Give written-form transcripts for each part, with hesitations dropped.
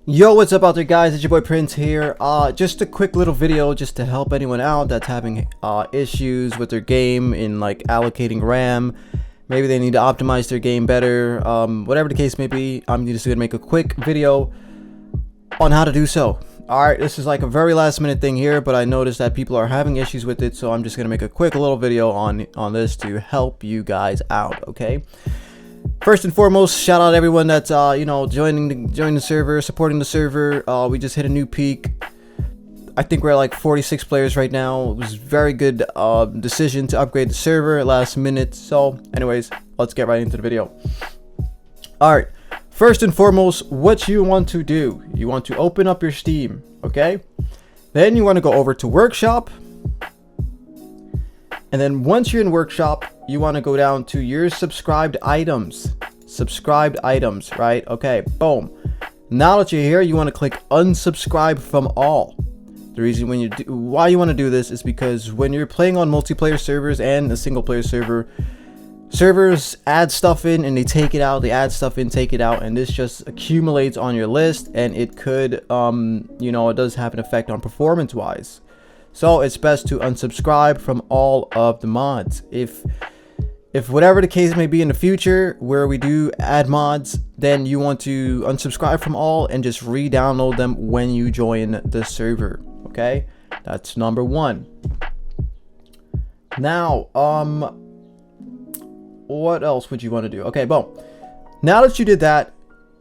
Yo, what's up out there, guys? It's your boy Prince here. Just a quick little video just to help anyone out that's having issues with their game in like allocating RAM. Maybe they need to optimize their game better. Whatever the case may be, I'm just gonna make a quick video on how to do so. Alright, this is like a very last minute thing here, but I noticed that people are having issues with it, so I'm just gonna make a quick little video on this to help you guys out, okay? First and foremost, shout out everyone that's joining the server, supporting the server. We just hit a new peak. I think we're at like 46 players right now. It was a very good decision to upgrade the server at last minute. So anyways, let's get right into the video. Alright, first and foremost, what you want to do, you want to open up your Steam, okay? Then you want to go over to Workshop. And then once you're in Workshop, you want to go down to your subscribed items. Subscribed items, right? Okay, boom. Now that you're here, you want to click unsubscribe from all. The reason why you want to do this is because when you're playing on multiplayer servers and a single player server, servers add stuff in and they take it out, they add stuff in, take it out, and this just accumulates on your list, and it could it does have an effect on performance wise. So it's best to unsubscribe from all of the mods. If whatever the case may be in the future where we do add mods, then you want to unsubscribe from all and just re-download them when you join the server. Okay, that's number one. Now, what else would you want to do? Okay, boom. Now that you did that,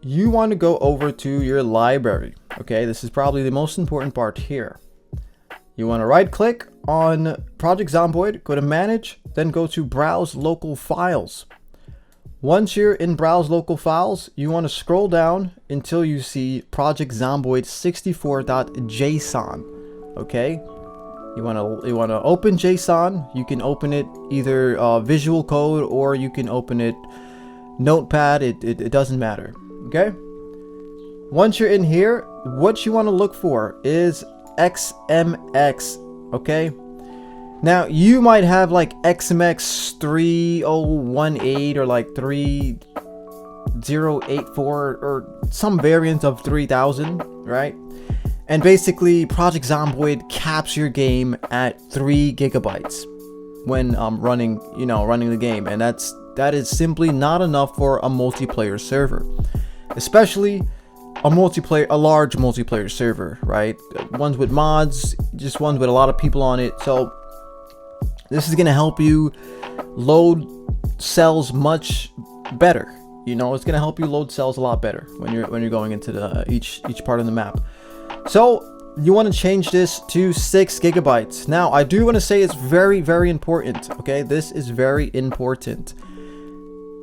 you want to go over to your library. Okay, this is probably the most important part here. You want to right click on Project Zomboid, go to manage, then go to browse local files. Once you're in browse local files, you want to scroll down until you see Project Zomboid 64.json. Okay, you want to open JSON. You can open it either visual code or you can open it notepad. It doesn't matter. Okay, once you're in here, what you want to look for is XMX. Okay, now you might have like XMX 3018 or like 3084 or some variant of 3000, right? And basically Project Zomboid caps your game at 3 gigabytes when running the game, and that is simply not enough for a multiplayer server, especially a large multiplayer server, right? Ones with mods, just ones with a lot of people on it. So this is gonna help you load cells much better. It's gonna help you load cells a lot better when you're going into the each part of the map. So you want to change this to 6 gigabytes. Now I do want to say it's very, very important. Okay, this is very important.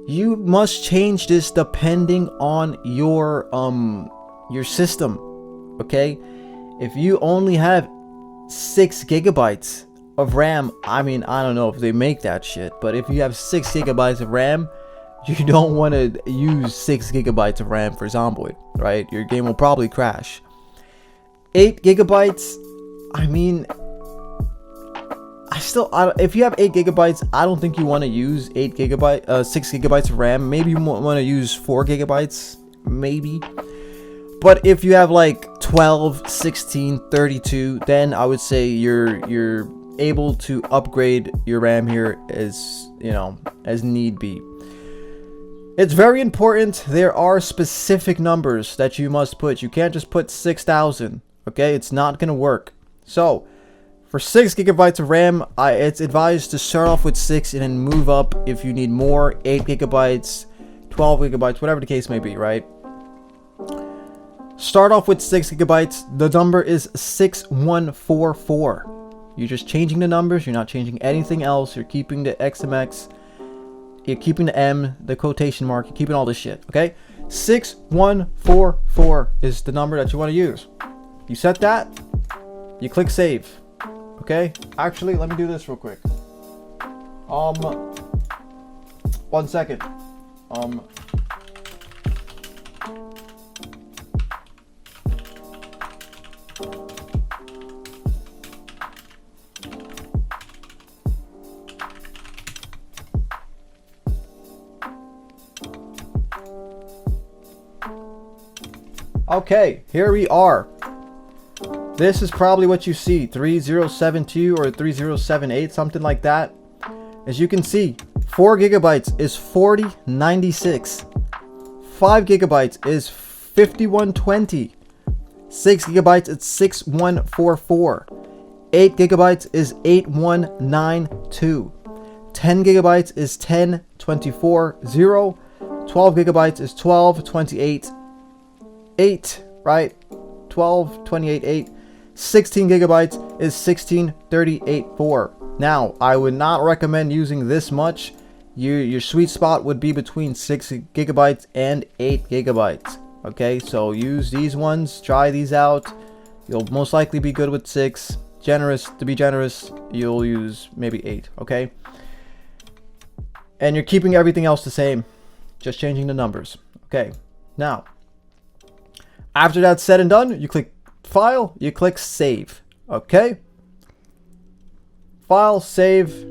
You must change this depending on your system. Okay, if you only have 6 gigabytes of RAM, I mean, I don't know if they make that shit, but if you have 6 gigabytes of RAM, you don't want to use 6 gigabytes of RAM for Zomboid, right? Your game will probably crash. 8 gigabytes, I mean, if you have 8 gigabytes, I don't think you want to use 6 gigabytes of RAM. Maybe you want to use 4 gigabytes, maybe. But if you have like 12, 16, 32, then I would say you're able to upgrade your RAM here as need be. It's very important. There are specific numbers that you must put. You can't just put 6,000. Okay, it's not gonna work. So for 6 gigabytes of RAM, it's advised to start off with 6 and then move up if you need more. 8 gigabytes, 12 gigabytes, whatever the case may be, right? Start off with 6 gigabytes. The number is 6144. You're just changing the numbers. You're not changing anything else. You're keeping the XMX. You're keeping the M, the quotation mark. You're keeping all this shit, okay? 6144 is the number that you want to use. You set that, you click save. Okay, actually, let me do this real quick. 1 second. Okay, here we are. This is probably what you see, 3072 or 3078, something like that. As you can see, 4 gigabytes is 4096. 5 gigabytes is 5120. 6 gigabytes is 6144. 8 gigabytes is 8192. 10 gigabytes is 10240. 12 gigabytes is 1228. 8, right? 1228 8. 16 gigabytes is 16384. Now, I would not recommend using this much. Your sweet spot would be between 6 gigabytes and 8 gigabytes. Okay, so use these ones, try these out. You'll most likely be good with 6. To be generous, you'll use maybe 8, okay? And you're keeping everything else the same, just changing the numbers. Okay, now, after that's said and done, you click File, you click Save, okay? File, save.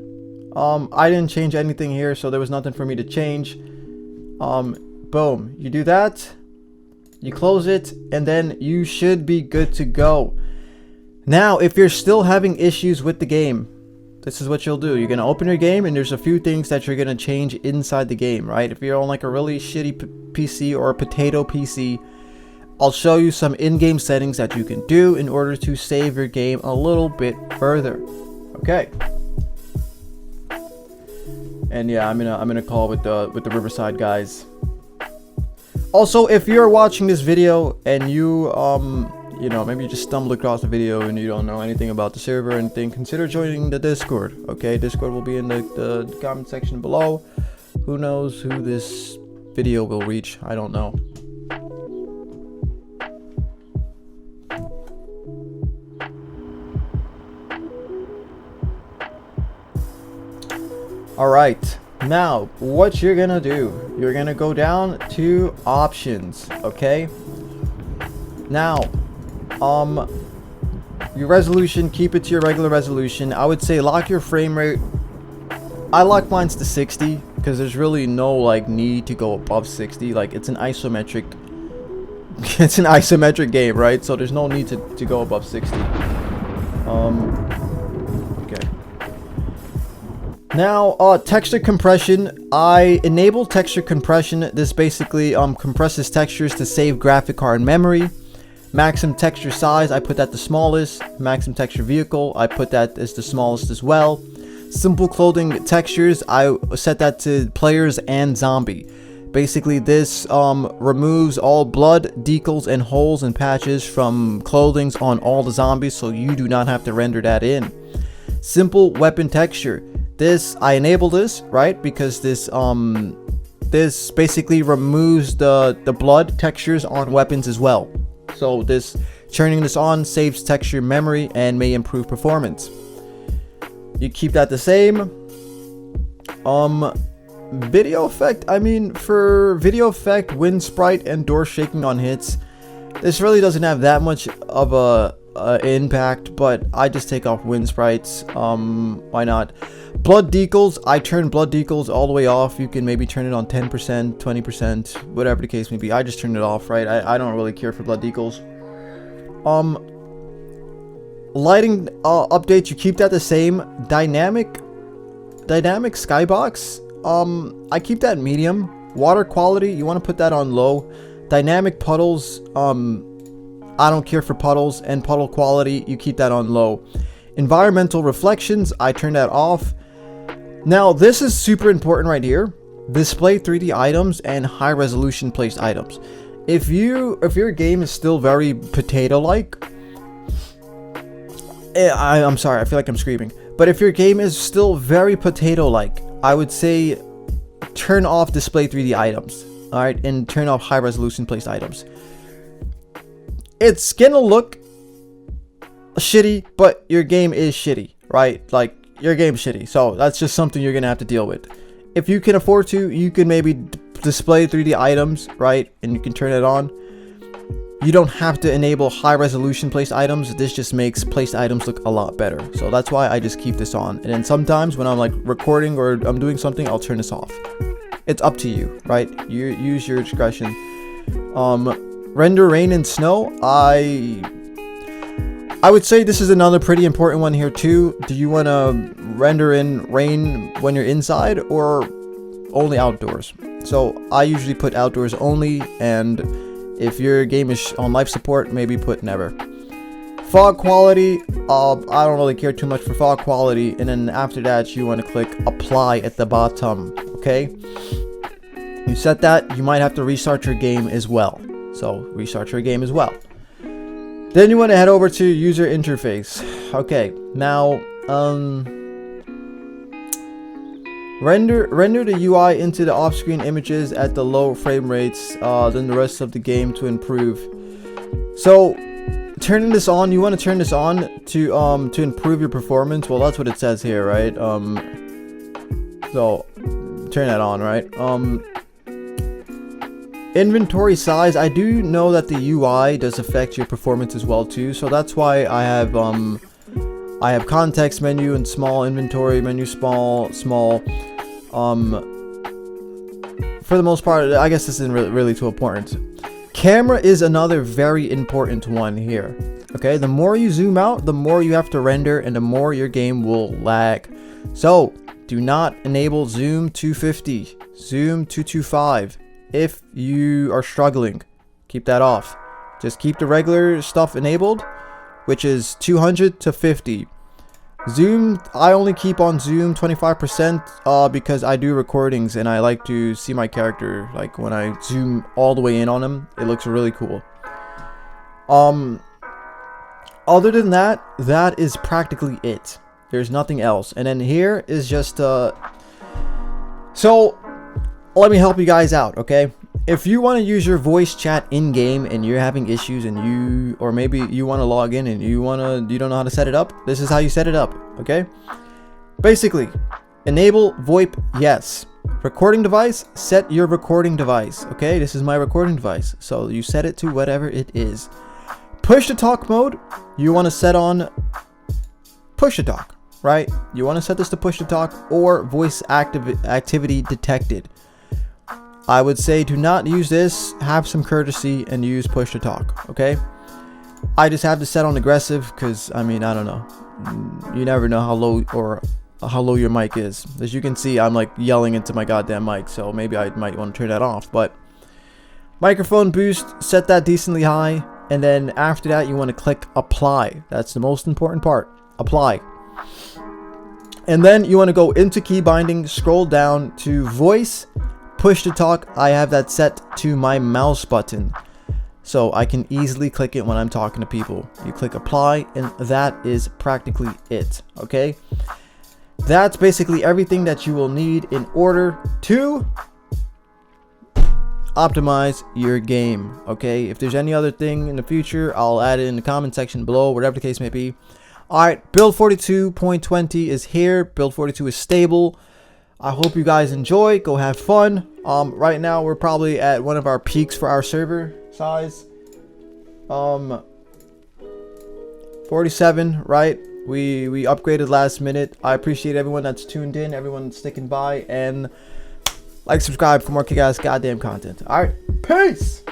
I didn't change anything here, so there was nothing for me to change. Boom, you do that, you close it, and then you should be good to go. Now, if you're still having issues with the game, this is what you'll do. You're going to open your game, and there's a few things that you're going to change inside the game, right? If you're on like a really shitty PC or a potato PC, I'll show you some in-game settings that you can do in order to save your game a little bit further. Okay. And yeah, I'm gonna call with the Riverside guys. Also, if you're watching this video and you you know, maybe you just stumbled across the video and you don't know anything about the server or anything, consider joining the Discord. Okay, Discord will be in the comment section below. Who knows who this video will reach? I don't know. Alright, now what you're gonna do, you're gonna go down to options, okay? Now, your resolution, keep it to your regular resolution. I would say lock your frame rate. I lock mine to 60 because there's really no like need to go above 60. Like it's an isometric game, right? So there's no need to go above 60. Okay. Now, texture compression. I enable texture compression. This basically compresses textures to save graphic card memory. Maximum texture size, I put that the smallest. Maximum texture vehicle, I put that as the smallest as well. Simple clothing textures, I set that to players and zombie. Basically, this removes all blood, decals, and holes and patches from clothings on all the zombies, so you do not have to render that in. Simple weapon texture. This, I enable this, right? Because this basically removes the blood textures on weapons as well. So this turning this on saves texture memory and may improve performance. You keep that the same. Video effect, I mean, for video effect, wind sprite and door shaking on hits, this really doesn't have that much of a impact, but I just take off wind sprites. Why not? Blood decals, I turn blood decals all the way off. You can maybe turn it on 10%, 20%, whatever the case may be. I just turn it off, right? I don't really care for blood decals. Lighting updates, you keep that the same. Dynamic skybox, I keep that medium. Water quality, you want to put that on low. Dynamic puddles, I don't care for puddles. And puddle quality, you keep that on low. Environmental reflections, I turn that off. Now, this is super important right here. Display 3D items and high resolution placed items. If your game is still very potato-like, I'm sorry, I feel like I'm screaming. But if your game is still very potato-like, I would say turn off display 3D items, alright, and turn off high resolution placed items. It's gonna look shitty, but your game is shitty, right? Like, your game's shitty, so that's just something you're gonna have to deal with. If you can afford to, you can maybe display 3D items, right? And you can turn it on. You don't have to enable high resolution placed items. This just makes placed items look a lot better. So that's why I just keep this on. And then sometimes when I'm like recording or I'm doing something, I'll turn this off. It's up to you, right? You use your discretion. render rain and snow. I would say this is another pretty important one here too. Do you want to render in rain when you're inside or only outdoors? So I usually put outdoors only, and if your game is on life support, maybe put never. Fog quality, I don't really care too much for fog quality, and then after that you want to click apply at the bottom. Okay, you set that, you might have to restart your game as well, so restart your game as well. Then you want to head over to user interface. Okay, now render the UI into the off-screen images at the low frame rates than the rest of the game to improve. So turning this on, you want to turn this on to improve your performance. Well, that's what it says here, right? So turn that on, right? Inventory size, I do know that the UI does affect your performance as well too, so that's why I have context menu and small, inventory menu small. For the most part, I guess this isn't really too important. Camera is another very important one here. Okay, the more you zoom out, the more you have to render, and the more your game will lag. So do not enable zoom 250, zoom 225. If you are struggling, keep that off. Just keep the regular stuff enabled, which is 200 to 50. Zoom, I only keep on zoom 25% because I do recordings and I like to see my character. Like when I zoom all the way in on him, it looks really cool. Other than that, that is practically it. There's nothing else. And then here is just so let me help you guys out, okay? If you want to use your voice chat in game and you're having issues, and or maybe you want to log in and you don't know how to set it up, this is how you set it up, okay? Basically, enable VoIP, yes. Recording device, set your recording device, okay? This is my recording device, so you set it to whatever it is. Push to talk mode, you want to set on push to talk, right? You want to set this to push to talk or voice activity detected. I would say do not use this, have some courtesy, and use push to talk, okay? I just have to set on aggressive because, I mean, I don't know. You never know how low your mic is. As you can see, I'm like yelling into my goddamn mic, so maybe I might want to turn that off. But microphone boost, set that decently high, and then after that, you want to click apply. That's the most important part, apply. And then you want to go into key binding, scroll down to voice, push to talk. I have that set to my mouse button, so I can easily click it when I'm talking to people. You click apply, and that is practically it, okay? That's basically everything that you will need in order to optimize your game, okay? If there's any other thing in the future, I'll add it in the comment section below, whatever the case may be. Alright, build 42.20 is here. Build 42 is stable. I hope you guys enjoy. Go have fun. Right now we're probably at one of our peaks for our server size. 47, right? We upgraded last minute. I appreciate everyone that's tuned in, everyone that's sticking by, and like, subscribe for more kick-ass goddamn content. Alright, peace!